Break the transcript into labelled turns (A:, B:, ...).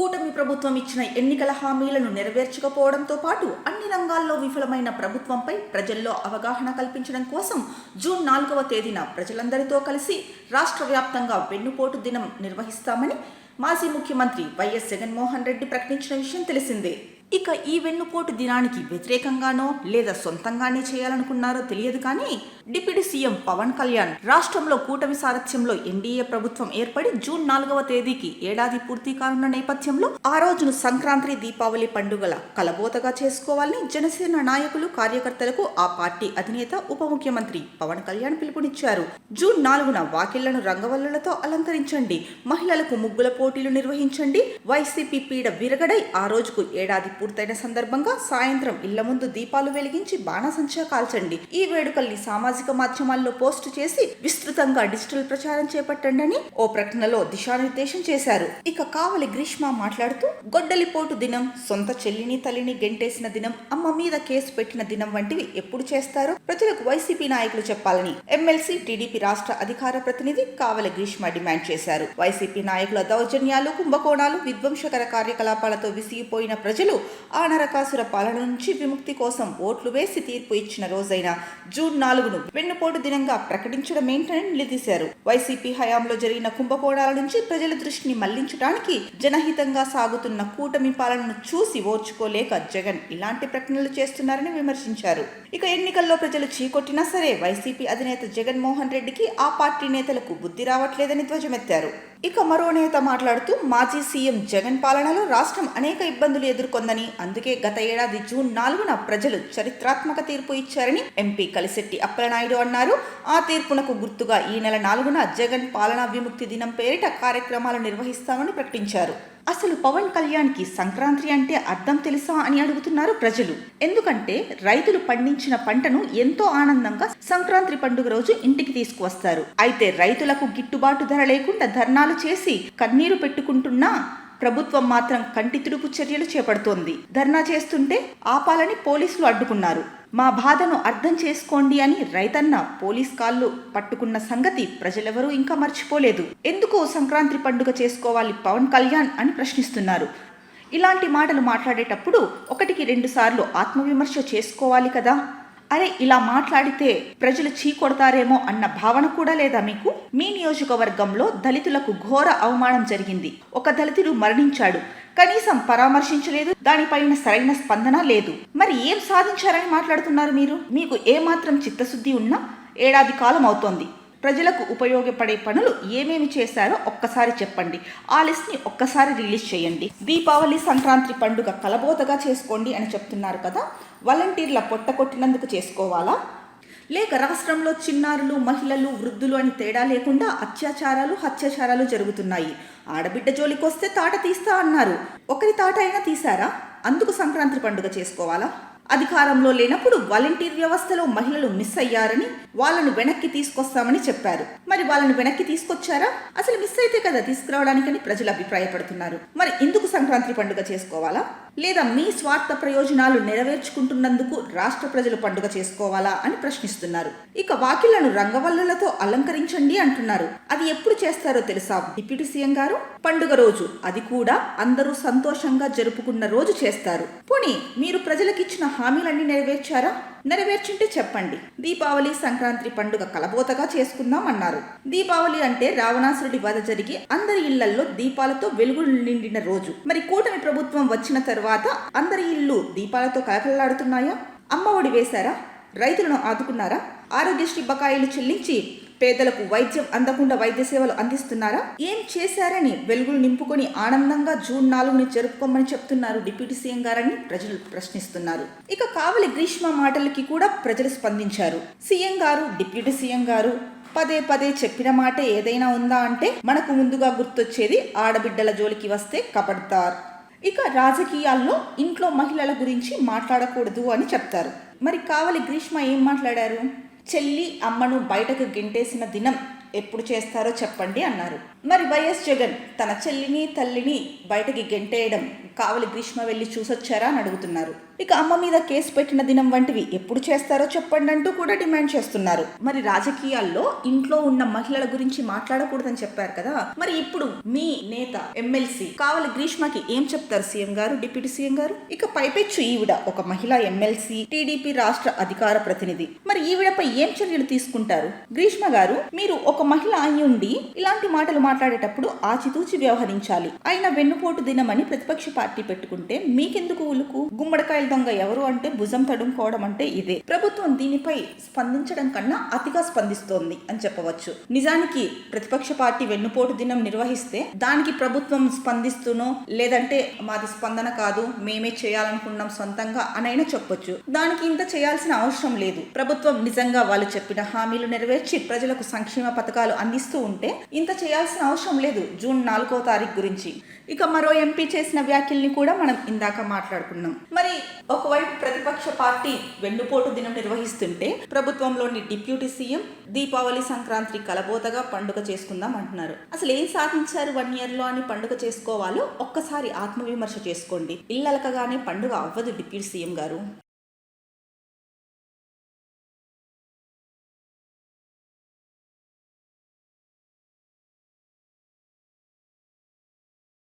A: కూటమి ప్రభుత్వం ఇచ్చిన ఎన్నికల హామీలను నెరవేర్చకపోవడంతో పాటు అన్ని రంగాల్లో విఫలమైన ప్రభుత్వంపై ప్రజల్లో అవగాహన కల్పించడం కోసం జూన్ 4వ తేదీన ప్రజలందరితో కలిసి రాష్ట్ర వ్యాప్తంగా వెన్నుపోటు దినం నిర్వహిస్తామని మాజీ ముఖ్యమంత్రి వైఎస్ జగన్మోహన్ రెడ్డి ప్రకటించిన విషయం తెలిసిందే. ఇక ఈ వెన్నుపోటు దినానికి వ్యతిరేకంగానో లేదా సొంతంగానే చేయాలనుకున్నారో తెలియదు కానీ డిప్యూటీ సీఎం పవన్ కళ్యాణ్ రాష్ట్రంలో కూటమి సారథ్యంలో ఎన్డీఏ ప్రభుత్వం ఏర్పడి జూన్ 4వ తేదీకి ఏడాది పూర్తి కానున్న నేపథ్యంలో ఆ రోజును సంక్రాంతి దీపావళి పండుగల కలబోతగా చేసుకోవాలని జనసేన నాయకులు కార్యకర్తలకు ఆ పార్టీ అధినేత ఉప ముఖ్యమంత్రి పవన్ కళ్యాణ్ పిలుపునిచ్చారు. జూన్ 4న వాకిళ్లను రంగవల్లులతో అలంకరించండి, మహిళలకు ముగ్గుల పోటీలు నిర్వహించండి, వైసీపీ పీడ విరగడై ఆ రోజుకు ఏడాది పూర్తయిన సందర్భంగా సాయంత్రం ఇళ్ల ముందు దీపాలు వెలిగించి బాణసంచా కాల్చండి. ఈ వేడుకల్ని సామాజిక మాధ్యమాల్లో పోస్టు చేసి విస్తృతంగా డిజిటల్ ప్రచారం చేపట్టండి అని ఓ ప్రకటనలో దిశానిర్దేశం చేశారు. ఇక కావలి గ్రీష్మ మాట్లాడుతూ గొడ్డలిపోటు దినం, సొంత చెల్లిని తల్లిని గెంటేసిన దినం, అమ్మ మీద కేసు పెట్టిన దినం వంటివి ఎప్పుడు చేస్తారో ప్రజలకు వైసీపీ నాయకులు చెప్పాలని ఎమ్మెల్సీ టీడీపీ రాష్ట్ర అధికార ప్రతినిధి కావలి గ్రీష్మ డిమాండ్ చేశారు. వైసీపీ నాయకుల దౌర్జన్యాలు, కుంభకోణాలు, విధ్వంసకర కార్యకలాపాలతో విసిగిపోయిన ప్రజలు ఆ నరకాసుర పాలన నుంచి విముక్తి కోసం ఓట్లు వేసి తీర్పు ఇచ్చిన రోజైన జూన్ 4ను వెన్నుపోటు దినంగా ప్రకటించడమేంటని నిలదీశారు. వైసీపీ హయాంలో జరిగిన కుంభకోణాల నుంచి ప్రజల దృష్టిని మళ్లించడానికి జనహితంగా సాగుతున్న కూటమి పాలనను చూసి ఓర్చుకోలేక జగన్ ఇలాంటి ప్రకటనలు చేస్తున్నారని విమర్శించారు. ఇక ఎన్నికల్లో ప్రజలు చీకొట్టినా సరే వైసీపీ అధినేత జగన్మోహన్ రెడ్డికి ఆ పార్టీ నేతలకు బుద్ధి రావట్లేదని ధ్వజమెత్తారు. ఇక మరో నేత మాట్లాడుతూ మాజీ సీఎం జగన్ పాలనలో రాష్ట్రం అనేక ఇబ్బందులు ఎదుర్కొందని, అందుకే గత ఏడాది జూన్ 4న ప్రజలు చరిత్రాత్మక తీర్పు ఇచ్చారని ఎంపీ కలిశెట్టి అప్పలనాయుడు అన్నారు. ఆ తీర్పునకు గుర్తుగా ఈ నెల 4న జగన్ పాలనా విముక్తి దినం పేరిట కార్యక్రమాలు నిర్వహిస్తామని ప్రకటించారు. అసలు పవన్ కళ్యాణ్కి సంక్రాంతి అంటే అర్థం తెలుసా అని అడుగుతున్నారు ప్రజలు. ఎందుకంటే రైతులు పండించిన పంటను ఎంతో ఆనందంగా సంక్రాంతి పండుగ రోజు ఇంటికి తీసుకువస్తారు. అయితే రైతులకు గిట్టుబాటు ధర లేకుండా ధర్నాలు చేసి కన్నీరు పెట్టుకుంటున్నా ప్రభుత్వం మాత్రం కంటి తుడుపు చర్యలు చేపడుతోంది. ధర్నా చేస్తుంటే ఆపాలని పోలీసులు అడ్డుకున్నారు. మా బాధను అర్థం చేసుకోండి అని రైతన్న పోలీస్ కాళ్ళు పట్టుకున్న సంగతి ప్రజలెవరూ ఇంకా మర్చిపోలేదు. ఎందుకు సంక్రాంతి పండుగ చేసుకోవాలి పవన్ కళ్యాణ్ అని ప్రశ్నిస్తున్నారు. ఇలాంటి మాటలు మాట్లాడేటప్పుడు 1కి 2 సార్లు ఆత్మవిమర్శ చేసుకోవాలి కదా. అరే ఇలా మాట్లాడితే ప్రజలు చీకొడతారేమో అన్న భావన కూడా లేదా మీకు? మీ నియోజకవర్గంలో దళితులకు ఘోర అవమానం జరిగింది. ఒక దళితుడు మరణించాడు, కనీసం పరామర్శించలేదు, దానిపైన సరైన స్పందన లేదు. మరి ఏం సాధించారని మాట్లాడుతున్నారు మీరు? మీకు ఏమాత్రం చిత్తశుద్ధి ఉన్నా ఏడాది కాలం అవుతోంది. ప్రజలకు ఉపయోగపడే పనులు ఏమేమి చేశారో ఒక్కసారి చెప్పండి. ఆ లిస్ట్ని ఒక్కసారి రిలీజ్ చేయండి. దీపావళి, సంక్రాంతి పండుగ కలబోతగా చేసుకోండి అని చెప్తున్నారు కదా. వాలంటీర్ల పొట్ట కొట్టినందుకు చేసుకోవాలా? లేక రాష్ట్రంలో చిన్నారులు, మహిళలు, వృద్ధులు అని తేడా లేకుండా అత్యాచారాలు, హత్యాచారాలు జరుగుతున్నాయి. ఆడబిడ్డ జోలికొస్తే తాట తీస్తా అన్నారు. ఒకరి తాట అయినా తీశారా? అందుకు సంక్రాంతి పండుగ చేసుకోవాలా? అధికారంలో లేనప్పుడు వాలంటీర్ వ్యవస్థలో మహిళలు మిస్ అయ్యారని వాళ్ళను వెనక్కి తీసుకొస్తామని చెప్పారు. మరి వాళ్ళని వెనక్కి తీసుకొచ్చారా? అసలు మిస్ అయితే కదా తీసుకురావడానికని ప్రజలు అభిప్రాయపడుతున్నారు. మరి ఇందుకు సంక్రాంతి పండుగ చేసుకోవాలా? లేదా మీ స్వార్థ ప్రయోజనాలు నెరవేర్చుకుంటున్నందుకు రాష్ట్ర ప్రజలు పండుగ చేసుకోవాలా అని ప్రశ్నిస్తున్నారు. ఇక వాకిళ్లను రంగవల్లులతో అలంకరించండి అంటున్నారు. అది ఎప్పుడు చేస్తారో తెలుసా డిప్యూటీ సీఎం గారు? పండుగ రోజు, అది కూడా అందరూ సంతోషంగా జరుపుకున్న రోజు చేస్తారు. పోనీ మీరు ప్రజలకిచ్చిన హామీలన్నీ నెరవేర్చారా? నెరవేర్చుంటే చెప్పండి. దీపావళి, సంక్రాంతి పండుగ కలబోతగా చేసుకుందాం అన్నారు. దీపావళి అంటే రావణాసురుడి వధ జరిగి అందరి ఇళ్లల్లో దీపాలతో వెలుగులు నిండిన రోజు. మరి కూటమి ప్రభుత్వం వచ్చిన తర్వాత అందరి ఇల్లు దీపాలతో కలకలలాడుతున్నాయా? అమ్మఒడి వేశారా? రైతులను ఆదుకున్నారా? ఆరోగ్యశ్రీ బకాయిలు చెల్లించి పేదలకు వైద్యం అందకుండా వైద్య సేవలు అందిస్తున్నారా? ఏం చేశారని వెలుగులు నింపుకొని ఆనందంగా జూన్ 4ని జరుపుకోమని చెప్తున్నారు డిప్యూటీ సీఎం గారని ప్రజలు ప్రశ్నిస్తున్నారు. ఇక కావలి గ్రీష్మ మాటలకి కూడా ప్రజలు స్పందించారు. సీఎం గారు, డిప్యూటీ సీఎం గారు పదే పదే చెప్పిన మాట ఏదైనా ఉందా అంటే మనకు ముందుగా గుర్తొచ్చేది ఆడబిడ్డల జోలికి వస్తే కబడ్దార్. ఇక రాజకీయాల్లో ఇంట్లో మహిళల గురించి మాట్లాడకూడదు అని చెప్తారు. మరి కావలి గ్రీష్మ ఏం మాట్లాడారు? చెల్లి, అమ్మను బయటకు గెంటేసిన దినం ఎప్పుడు చేస్తారో చెప్పండి అన్నారు. మరి వైఎస్ జగన్ తన చెల్లిని, తల్లిని బయటకి గెంటేయడం కావలి గ్రీష్మ వెళ్ళి చూసొచ్చారా అని అడుగుతున్నారు. ఇక అమ్మ మీద కేసు పెట్టిన దినం వంటివి ఎప్పుడు చేస్తారో చెప్పండి అంటూ కూడా డిమాండ్ చేస్తున్నారు. మరి రాజకీయాల్లో ఇంట్లో ఉన్న మహిళల గురించి మాట్లాడకూడదని చెప్పారు కదా, మరి ఇప్పుడు మీ నేత ఎమ్మెల్సీ కావలి గ్రీష్మకి ఏం చెప్తారు సీఎం గారు, డిప్యూటీ సీఎం గారు? ఇక పైపెచ్చు ఈవిడ ఒక మహిళా ఎమ్మెల్సీ, టీడీపీ రాష్ట్ర అధికార ప్రతినిధి. మరి ఈవిడపై ఏం చర్యలు తీసుకుంటారు? గ్రీష్మ గారు, మీరు ఒక మహిళ అయి ఉండి ఇలాంటి మాటలు మాట్లాడేటప్పుడు ఆచితూచి వ్యవహరించాలి. ఆయన వెన్నుపోటు దినమని ప్రతిపక్ష పార్టీ పెట్టుకుంటే మీకెందుకు ఉలుకు? గుమ్మడికాయల దొంగ ఎవరు అంటే భుజం తడుముకోవడం అంటే ఇదే. ప్రభుత్వం దీనిపై స్పందించడం కన్నా అతిగా స్పందిస్తోంది అని చెప్పవచ్చు. నిజానికి ప్రతిపక్ష పార్టీ వెన్నుపోటు దినం నిర్వహిస్తే దానికి ప్రభుత్వం స్పందిస్తూనో లేదంటే మాది స్పందన కాదు, మేమే చేయాలనుకున్నాం సొంతంగా అనైనా చెప్పొచ్చు. దానికి ఇంత చేయాల్సిన అవసరం లేదు. ప్రభుత్వం నిజంగా వాళ్ళు చెప్పిన హామీలు నెరవేర్చి ప్రజలకు సంక్షేమ పథకాలు అందిస్తూ ఉంటే ఇంత చేయాల్సిన అవసరం లేదు. జూన్ 4వ తారీఖు గురించి ఇక మరో ఎంపీ చేసిన వ్యాఖ్యల్ని కూడా మనం ఇందాక మాట్లాడుకున్నాం. మరి ఒకవైపు ప్రతిపక్ష పార్టీ వెన్నుపోటు దినం నిర్వహిస్తుంటే ప్రభుత్వంలోని డిప్యూటీ సీఎం దీపావళి సంక్రాంతి కలబోతగా పండుగ చేసుకుందాం అంటున్నారు. అసలు ఏం సాధించారు 1 year లో అని పండుగ చేసుకోవాలో ఒక్కసారి ఆత్మవిమర్శ చేసుకోండి. ఇల్లలకగానే పండుగ అవ్వదు డిప్యూటీ సీఎం గారు.